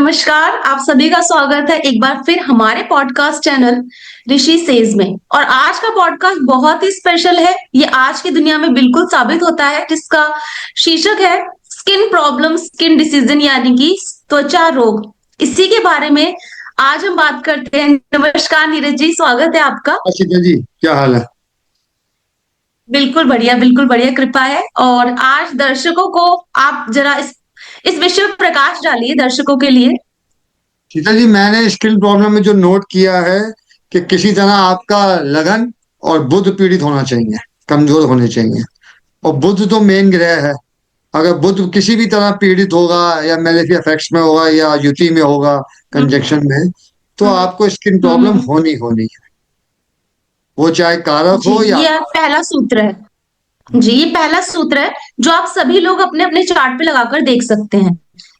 नमस्कार, आप सभी का स्वागत है एक बार फिर हमारे पॉडकास्ट चैनल ऋषि सेज में। और आज का पॉडकास्ट बहुत ही स्पेशल है। ये आज की दुनिया में बिल्कुल साबित होता है, जिसका शीर्षक है स्किन प्रॉब्लम, स्किन डिसीजन यानी कि त्वचा रोग। इसी के बारे में आज हम बात करते हैं। नमस्कार नीरज जी, स्वागत है आपका। आशिका जी, क्या हाल है? बिल्कुल बढ़िया, कृपा है। और आज दर्शकों को आप जरा इस विषय पर प्रकाश डालिए दर्शकों के लिए। सीता जी, मैंने स्किन प्रॉब्लम में जो नोट किया है कि किसी तरह आपका लगन और बुध पीड़ित होना चाहिए, कमजोर होने चाहिए। और बुध तो मेन ग्रह है। अगर बुध किसी भी तरह पीड़ित होगा या मेलेफिक इफेक्ट्स में होगा या युति में होगा, हम्म कंजक्शन में, तो हम्म आपको स्किन हम्म प्रॉब्लम हम्म। होनी होनी है। वो चाहे कारक जी, हो या ये पहला सूत्र है। जी, ये पहला सूत्र है जो आप सभी लोग अपने अपने चार्ट पे लगाकर देख सकते हैं।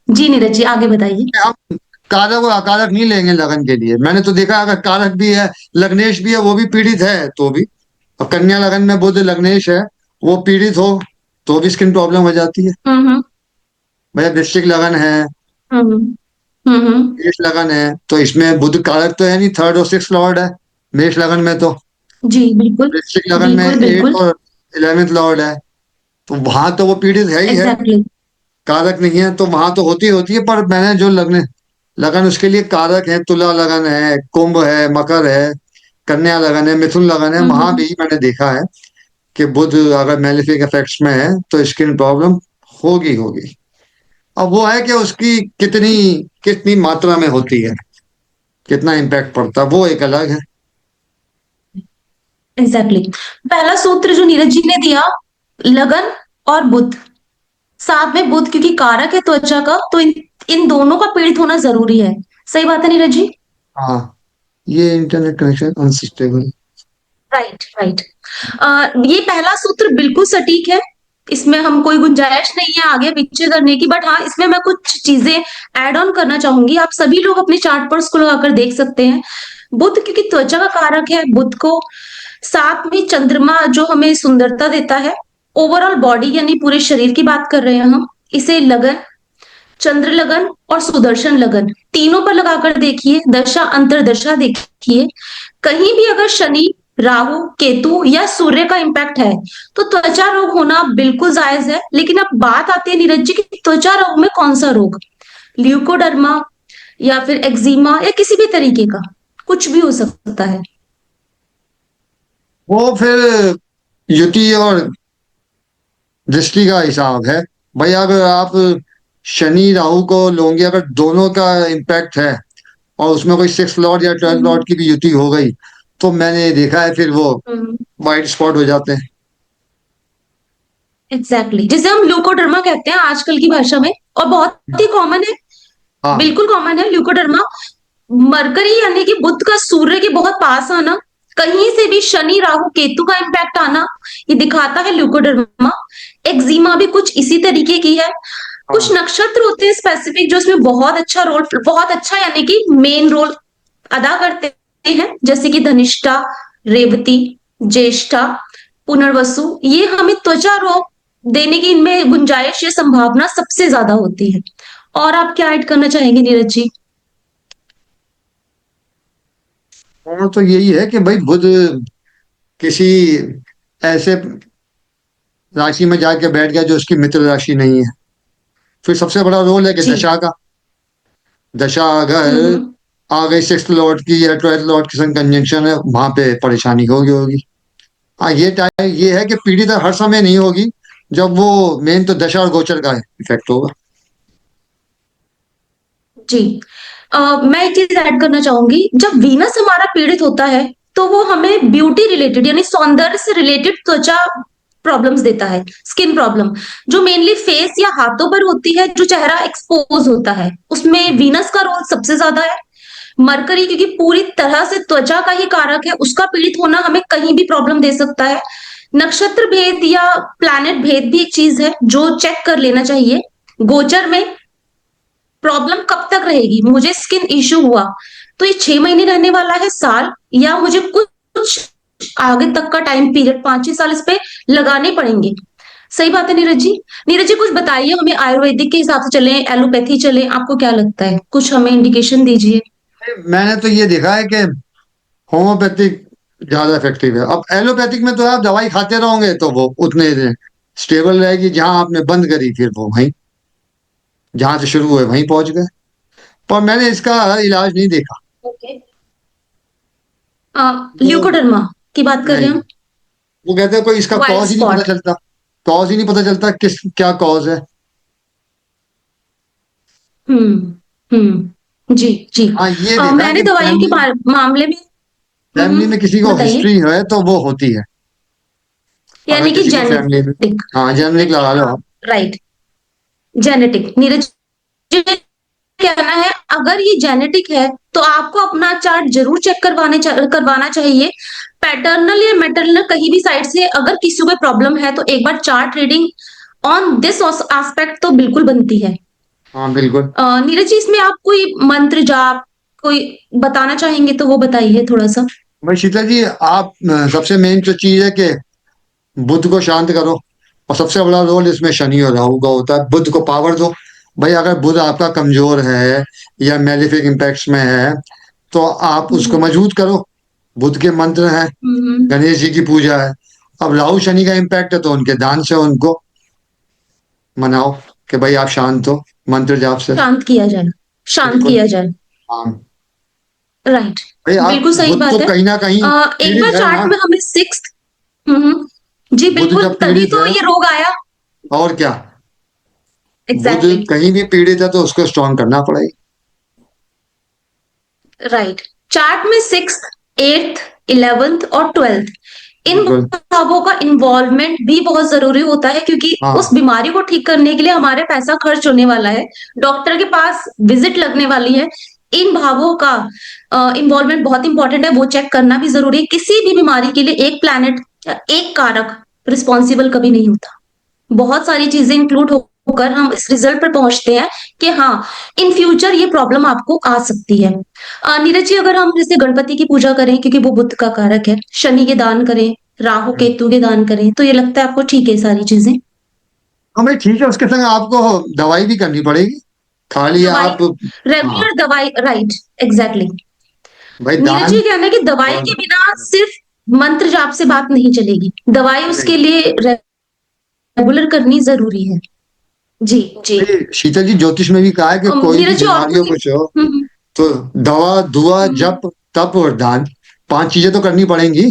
जी नीरज जी, आगे बताइए। हम कारक और अकारक नहीं लेंगे लगन के लिए। मैंने तो देखा, अगर कारक भी है, लग्नेश भी है, वो भी पीड़ित है तो भी। अब कन्या लगन में बुध लग्नेश है, वो पीड़ित हो तो भी स्किन प्रॉब्लम हो जाती है। हम्म भैया वृश्चिक लगन है, हम्म हम्म। मेष लगन है, तो इसमें बुध कारक तो है नहीं, थर्ड और सिक्स लॉर्ड है। मेष लगन में तो जी बिल्कुल। वृश्चिक लगन में बिल्कुल एट बिल्कुल। और इलेवेंथ लॉर्ड है। तो वहां तो वो पीड़ित है ही है, एग्जैक्टली। कारक नहीं है, तो वहां तो होती होती है। पर मैंने जो लगन लगन उसके लिए कारक है, तुला लगन है, कुंभ है, मकर है, कन्या लगन है, मिथुन लगन है, वहां हम्म भी मैंने देखा है कि बुध अगर मेलेफिक इफेक्ट्स में है तो स्किन प्रॉब्लम होगी होगी। अब वो है कि उसकी कितनी कितनी मात्रा में होती है, कितना इम्पैक्ट पड़ता है, वो एक अलग है। एग्जैक्टली। पहला सूत्र जो नीरज जी ने दिया, लगन और बुध, साथ में बुध क्योंकि कारक है त्वचा का, तो इन दोनों का पीड़ित होना जरूरी है। सही बात है नीरज जी। हाँ, ये internet connection unstable. Right right. ये पहला सूत्र बिल्कुल सटीक है। इसमें हम कोई गुंजाइश नहीं है आगे पीछे करने की। बट हाँ, इसमें मैं कुछ चीजें ऐड ऑन करना चाहूंगी। आप सभी लोग अपने चार्ट पर उसको लगाकर देख सकते हैं। बुध क्योंकि त्वचा का कारक है, बुध को साथ में चंद्रमा जो हमें सुंदरता देता है, ओवरऑल बॉडी यानी पूरे शरीर की बात कर रहे हैं हम। इसे लगन, चंद्र लगन और सुदर्शन लगन तीनों पर लगाकर देखिए, दशा अंतरदशा देखिए। कहीं भी अगर शनि, राहु, केतु या सूर्य का इम्पैक्ट है तो त्वचा रोग होना बिल्कुल जायज है। लेकिन अब बात आती है नीरज जी की त्वचा रोग में कौन सा रोग, ल्यूकोडर्मा या फिर एक्जिमा या किसी भी तरीके का, कुछ भी हो सकता है। वो फिर युति और दृष्टि का हिसाब है। भाई अगर आप शनि राहु को लोगे, अगर दोनों का इम्पैक्ट है और उसमें कोई सिक्स लॉर्ड या ट्वेल्थ हम्म लॉर्ड की भी युति हो गई, तो मैंने देखा है फिर वो हम्म। वाइट स्पॉट हो जाते हैं। Exactly exactly। जिसे हम ल्यूकोडर्मा कहते हैं आजकल की भाषा में, और बहुत ही कॉमन है। हाँ। बिल्कुल कॉमन है ल्यूकोडर्मा। मरकरी यानी कि बुध का सूर्य के बहुत पास आना, कहीं से भी शनि राहु केतु का इम्पैक्ट आना, ये दिखाता है ल्यूकोडर्मा। एक्जिमा भी कुछ इसी तरीके की है। कुछ हाँ। नक्षत्र होते हैं स्पेसिफिक जो इसमें बहुत अच्छा रोल, बहुत अच्छा यानी कि मेन रोल अदा करते हैं, जैसे कि धनिष्ठा, रेवती, ज्येष्ठा, पुनर्वसु। ये हमें त्वचा रोग देने की इनमें गुंजाइश या संभावना सबसे ज्यादा होती है। और आप क्या ऐड करना चाहेंगे नीरज जी। और तो यही है कि भाई बुध किसी ऐसे राशि में जाके बैठ गया जो उसकी मित्र राशि नहीं है। फिर सबसे बड़ा रोल है कि जी। दशा का। दशा अगर हम्म। आ गई सिक्स लॉर्ड की या ट्वेल्थ लॉर्ड की संग कंजंक्शन है, वहां पे परेशानी होगी होगी। हाँ, ये टाइम ये है कि पीढ़ी हर समय नहीं होगी। जब वो मेन तो दशा और गोचर का इफेक्ट होगा। जी। मैं एक चीज ऐड करना चाहूंगी। जब वीनस हमारा पीड़ित होता है तो वो हमें ब्यूटी रिलेटेड यानी सौंदर्य से रिलेटेड त्वचा प्रॉब्लम्स देता है, स्किन प्रॉब्लम, जो मेनली फेस या हाथों पर होती है, जो चेहरा एक्सपोज होता है, उसमें वीनस का रोल सबसे ज्यादा है। मरकरी क्योंकि पूरी तरह से त्वचा का ही कारक है, उसका पीड़ित होना हमें कहीं भी प्रॉब्लम दे सकता है। नक्षत्र भेद या प्लैनेट भेद भी एक चीज है जो चेक कर लेना चाहिए। गोचर में प्रॉब्लम कब तक रहेगी, मुझे स्किन इश्यू हुआ तो ये 6 महीने रहने वाला है, साल, या मुझे कुछ कुछ आगे तक का टाइम पीरियड 5-6 साल इस पे लगाने पड़ेंगे। सही बात है नीरज जी। नीरज जी कुछ बताइए हमें, आयुर्वेदिक के हिसाब से चलें, एलोपैथी चलें, आपको क्या लगता है? कुछ हमें इंडिकेशन दीजिए। मैंने तो ये देखा है कि होम्योपैथिक ज्यादा इफेक्टिव है। अब एलोपैथिक में तो आप दवाई खाते रहोगे तो वो उतने स्टेबल रहेगी। जहां आपने बंद करी फिर वो वहीं, जहां से शुरू हुए वहीं पहुंच गए। पर मैंने इसका इलाज नहीं देखा। ओके। वो ल्यूकोडर्मा की बात कर रहे नहीं, हैं हम? वो कहते हैं कोई इसका वाइट कॉज ही नहीं पता स्पॉट। चलता। कॉज ही नहीं पता चलता किस क्या कॉज है। जी जी। हाँ ये देखा है मैंने कि दवाइयों के फैमिली मामले में। फैमिली में किसी को बताइए। हिस्ट्री है तो वो होती है। अगर यानी कि किसी को फैमिली में, जेनेटिक। हाँ जेनेटिक लगा लो हाँ। आप। राइट। जेनेटिक नीरज जी, कहना है अगर ये जेनेटिक है तो आपको अपना चार्ट जरूर चेक करवाना चाहिए। पैटर्नल या मैटरनल कहीं भी साइड से अगर किसी को प्रॉब्लम है तो एक bar chart reading on this aspect तो बिल्कुल बनती है। हाँ बिल्कुल। नीरज जी इसमें आप कोई मंत्र जाप कोई बताना चाहेंगे तो वो बताइए थोड़ा सा। भाई शीतल जी, आप सबसे मेन जो चीज है कि बुद्ध को शांत करो। और सबसे बड़ा रोल इसमें शनि और राहु का होता है। बुद्ध को पावर दो। भाई अगर बुद्ध आपका कमजोर है या मेलिफिक इम्पैक्ट्स में है तो आप उसको हम्म। मजबूत करो। बुद्ध के मंत्र हैं, हम्म। गणेश जी की पूजा है। अब राहु शनि का इम्पैक्ट है तो उनके दान से उनको मनाओ कि भाई आप शांत हो, मंत्र जाप से। शांत किया जाए। शांत बिल्कुल। किया जाए। हाँ। राइट। भाई आप बिल्कुल सही बुद्ध तो बात है। कहीं ना कहीं एक पीड़ित बार है चार्ट ना। में हमें सिक्स। जी बुद्ध बिल्कुल, जब तभी पीड़ित तो है, ये रोग आया। और क्या। बुद्ध एग्जैक्टली। कहीं भी पीड़ित है तो उसको स्ट्रांग करना पड़ेगा। राइट। चार्ट में सिक्स, एट्थ, इलेवेंथ और ट्वेल्थ, इन बिल्कुल। भावों का इन्वॉल्वमेंट भी बहुत जरूरी होता है क्योंकि उस हाँ बीमारी को ठीक करने के लिए हमारे पैसा खर्च होने वाला है, डॉक्टर के पास विजिट लगने वाली है। इन भावों का इन्वॉल्वमेंट बहुत इंपॉर्टेंट है, वो चेक करना भी जरूरी है। किसी भी बीमारी के लिए एक प्लैनेट या एक कारक रिस्पॉन्सिबल कभी नहीं होता। बहुत सारी चीजें इंक्लूड होकर हम इस रिजल्ट पर पहुंचते हैं कि हाँ, इन फ्यूचर ये प्रॉब्लम आपको आ सकती है। नीरज जी अगर हम जैसे गणपति की पूजा करें क्योंकि वो बुद्ध का कारक है, शनि के दान करें, राहु केतु के दान करें, तो ये लगता है आपको ठीक है सारी चीजें? हाँ भाई ठीक है, उसके संग आपको दवाई भी करनी पड़ेगी। खाली दवाई, आप, हाँ रेगुलर दवाई, राइट। एग्जैक्टली। भाई नीरज दान जी कहना है कि दवाई और के बिना सिर्फ मंत्र जाप से बात नहीं चलेगी, दवाई नहीं। उसके लिए रेगुलर करनी जरूरी है। जी जी। भाई शीतल जी, ज्योतिष में भी कहा है कि कोई भी नीरज जी और बीमारियों कोई? को हो हम्म। तो दवा, दुआ, हम्म। जप, तप और दान, पांच चीजें तो करनी पड़ेंगी।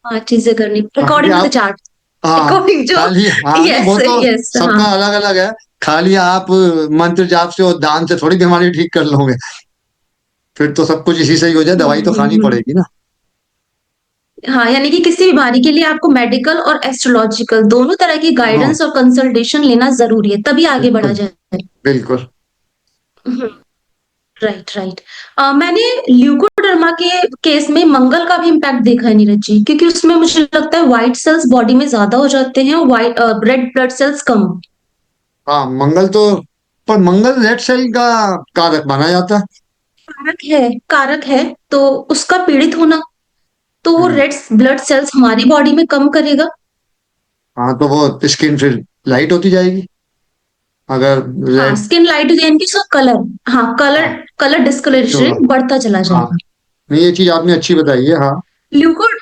हाँ, चीजें करनी खाली अकॉर्डिंग टू द आप, चार्ट। हाँ अकॉर्डिंग जो। खाली, हाँ नहीं यस वो तो यस। हाँ। सबका अलग अलग है। खाली आप मंत्र जाप से और दान से थोड़ी बीमारी ठीक कर लोगे। फिर तो सब कुछ इसी से ही हो जाए, दवाई तो खानी हम्म। पड़ेगी ना। हाँ, यानी कि किसी बीमारी के लिए आपको मेडिकल और एस्ट्रोलॉजिकल दोनों तरह की दोनों। गाइडेंस और कंसल्टेशन लेना जरूरी है, तभी आगे बढ़ा बिल्कुल। जाए। बिल्कुल। Right right. मैंने ल्यूकोडर्मा के केस में मंगल का भी इम्पैक्ट देखा है नीरज जी, क्योंकि उसमें मुझे लगता है व्हाइट सेल्स बॉडी में ज्यादा हो जाते हैं और व्हाइट रेड ब्लड सेल्स कम। हाँ मंगल तो, पर मंगल रेड सेल का कारक माना जाता है। कारक है तो उसका पीड़ित होना, तो वो हम्म। रेड ब्लड सेल्स हमारी बॉडी में कम करेगा। हाँ तो वो स्किन फिर लाइट होती जाएगी अगर हाँ, रेड। स्किन लाइट हो जाएगी, उसका कलर, हाँ कलर, हाँ कलर चेंज होगा। डिस्कलरेशन बढ़ता चला हाँ जाएगा। नहीं, ये चीज आपने अच्छी बताई है। हाँ ल्यूकोड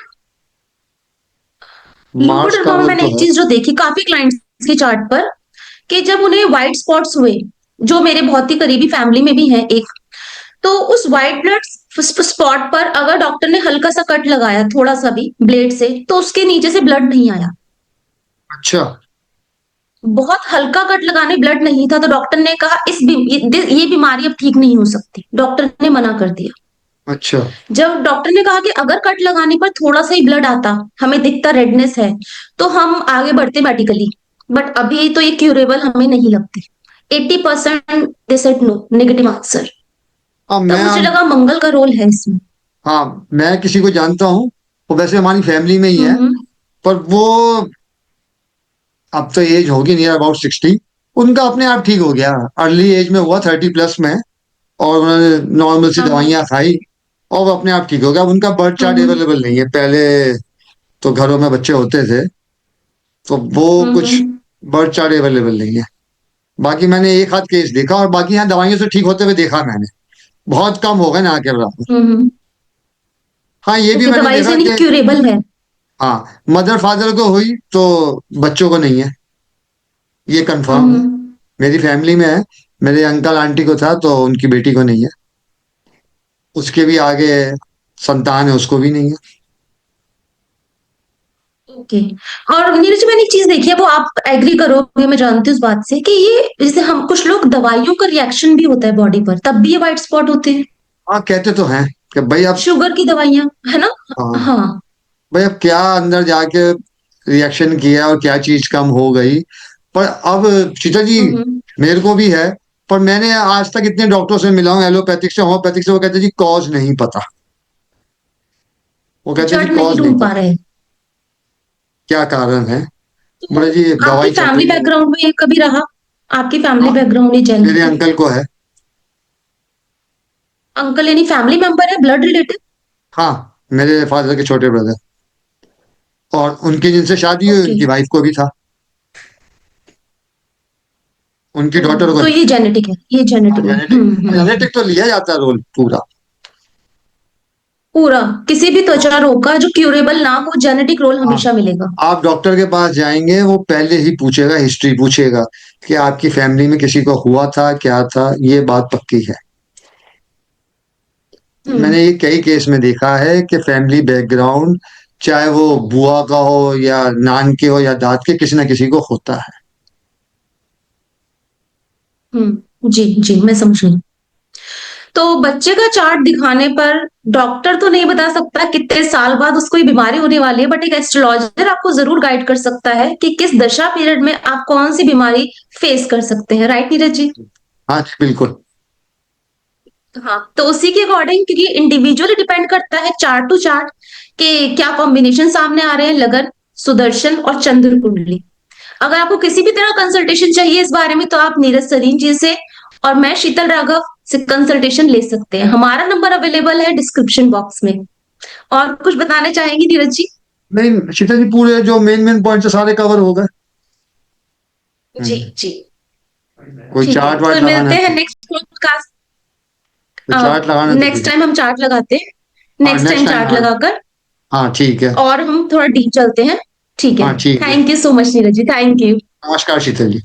मार्स का ल्यूकोडर्मा में रोल मैंने तो एक है। चीज जो देखी काफी क्लाइंट्स के चार्ट पर, कि जब उन्हें व्हाइट स्पॉट्स हुए, जो मेरे बहुत ही करीबी फैमिली में भी है एक, तो उस व्हाइट ब्लड स्पॉट पर अगर डॉक्टर ने हल्का सा कट लगाया थोड़ा सा भी ब्लेड से तो उसके नीचे से ब्लड नहीं आया। अच्छा। बहुत हल्का कट लगाने ब्लड नहीं था तो डॉक्टर ने कहा ये बीमारी अब ठीक नहीं हो सकती, डॉक्टर ने मना कर दिया। अच्छा। जब डॉक्टर ने कहा कि अगर कट लगाने पर थोड़ा सा ही ब्लड आता, हमें दिखता रेडनेस है, तो हम आगे बढ़ते मेडिकली, बट अभी तो ये क्यूरेबल हमें नहीं लगती। 80% they said no, negative answer. अब तब मैं, मुझे लगा मंगल का रोल है इसमें। हाँ मैं किसी को जानता हूँ, वो वैसे हमारी फैमिली में ही है। हम्म। पर वो अब तो एज होगी नियर अबाउट 60। उनका अपने आप ठीक हो गया। अर्ली एज में हुआ, 30+ में। और उन्होंने नॉर्मल सी हाँ हाँ। दवाइयाँ खाई और वो अपने आप ठीक हो गया। उनका बर्थ चार्ट हम्म। अवेलेबल नहीं है। पहले तो घरों में बच्चे होते थे तो वो कुछ हम्म। बर्थ चार्ट अवेलेबल नहीं है। बाकी मैंने एक आध केस देखा, और बाकी यहाँ दवाइयों से ठीक होते हुए देखा मैंने, बहुत कम हो गए ना के बराबर। हम्म। हाँ, ये भी ओके, मैंने दवाई देखा से नहीं कि क्यूरेबल है। हाँ, मदर फादर को हुई तो बच्चों को नहीं है, ये कंफर्म है। हम्म। मेरी फैमिली में है, मेरे अंकल आंटी को था तो उनकी बेटी को नहीं है, उसके भी आगे संतान है उसको भी नहीं है। ओके। और नीरज जी, मैंने एक चीज देखी है, वो आप एग्री करोगे, मैं जानती हूँ इस बात से, कि ये जैसे हम कुछ लोग दवाइयों का रिएक्शन भी होता है बॉडी पर, तब भी ये व्हाइट स्पॉट होते हैं। हाँ, कहते तो हैं कि भाई अब, शुगर की दवाइयां, है ना? हाँ, हाँ। भाई अब क्या अंदर जाके रिएक्शन किया और क्या चीज कम हो गई। पर अब शीतल जी, हम्म। मेरे को भी है, पर मैंने आज तक इतने डॉक्टर से मिला हूँ, एलोपैथिक से होम्योपैथिक से, वो कहते जी कॉज नहीं पता। वो कहते जी जड़ नहीं कॉज नहीं ढूंढ पा पता, रहे। क्या कारण है। तो बोले जी आपकी दवाई चल फैमिली रही है। बैकग्राउंड में ये कभी रहा? आपकी फैमिली हाँ, बैकग्राउंड ये मेरे जेनेटिक? अंकल को है। अंकल यानी फैमिली मेंबर है, ब्लड रिलेटिव? हाँ, मेरे फादर के छोटे ब्रदर, और उनकी जिनसे शादी हुई ओके। उनकी वाइफ को भी था, उनकी डॉटर को तो नहीं। ये जेनेटिक है, ये हाँ, जेनेटिक है। जेनेटिक, हम्म। जेनेटिक तो लिया जाता है रोल पूरा। पूरा किसी भी त्वचा रोग का जो क्यूरेबल ना हो, जेनेटिक रोल हाँ, हमेशा मिलेगा। आप डॉक्टर के पास जाएंगे वो पहले ही पूछेगा, हिस्ट्री पूछेगा कि आपकी फैमिली में किसी को हुआ था क्या था, ये बात पक्की है। हम्म। मैंने ये कई केस में देखा है कि फैमिली बैकग्राउंड, चाहे वो बुआ का हो या नान के हो या दाद के, किसी ना किसी को होता है। जी जी, मैं समझ गई। तो बच्चे का चार्ट दिखाने पर डॉक्टर तो नहीं बता सकता कितने साल बाद उसको ये बीमारी होने वाली है, बट एक एस्ट्रोलॉजर आपको जरूर गाइड कर सकता है कि किस दशा पीरियड में आप कौन सी बीमारी फेस कर सकते हैं। राइट नीरज जी? हाँ जी, बिल्कुल। हाँ, तो उसी के अकॉर्डिंग, क्योंकि इंडिविजुअली डिपेंड करता है चार्ट टू चार्ट कि क्या कॉम्बिनेशन सामने आ रहे हैं, लगन, सुदर्शन और चंद्र कुंडली। अगर आपको किसी भी तरह कंसल्टेशन चाहिए इस बारे में, तो आप नीरज सरीन जी से और मैं शीतल राघव से कंसल्टेशन ले सकते हैं। हमारा नंबर अवेलेबल है डिस्क्रिप्शन बॉक्स में। और कुछ बताना चाहेंगे नीरज जी? नहीं शीता जी, पूरे जो मेन मेन पॉइंट है सारे कवर हो गए। जी हम्म। जी। कोई ठीक है, चार्ट वार्ट फिर लगाना मिलते हैं है? Next podcast. कोई चार्ट लगाना है तो नेक्स्ट ठीक है। टाइम हम चार्ट लगाते हैं। हाँ, next next time time, chart हाँ। लगाकर हाँ, ठीक है। और हम थोड़ा डीप चलते हैं। ठीक है। हाँ, ठीक है। Thank you so much Neeraj ji, thank you. नमस्कार शीतल जी।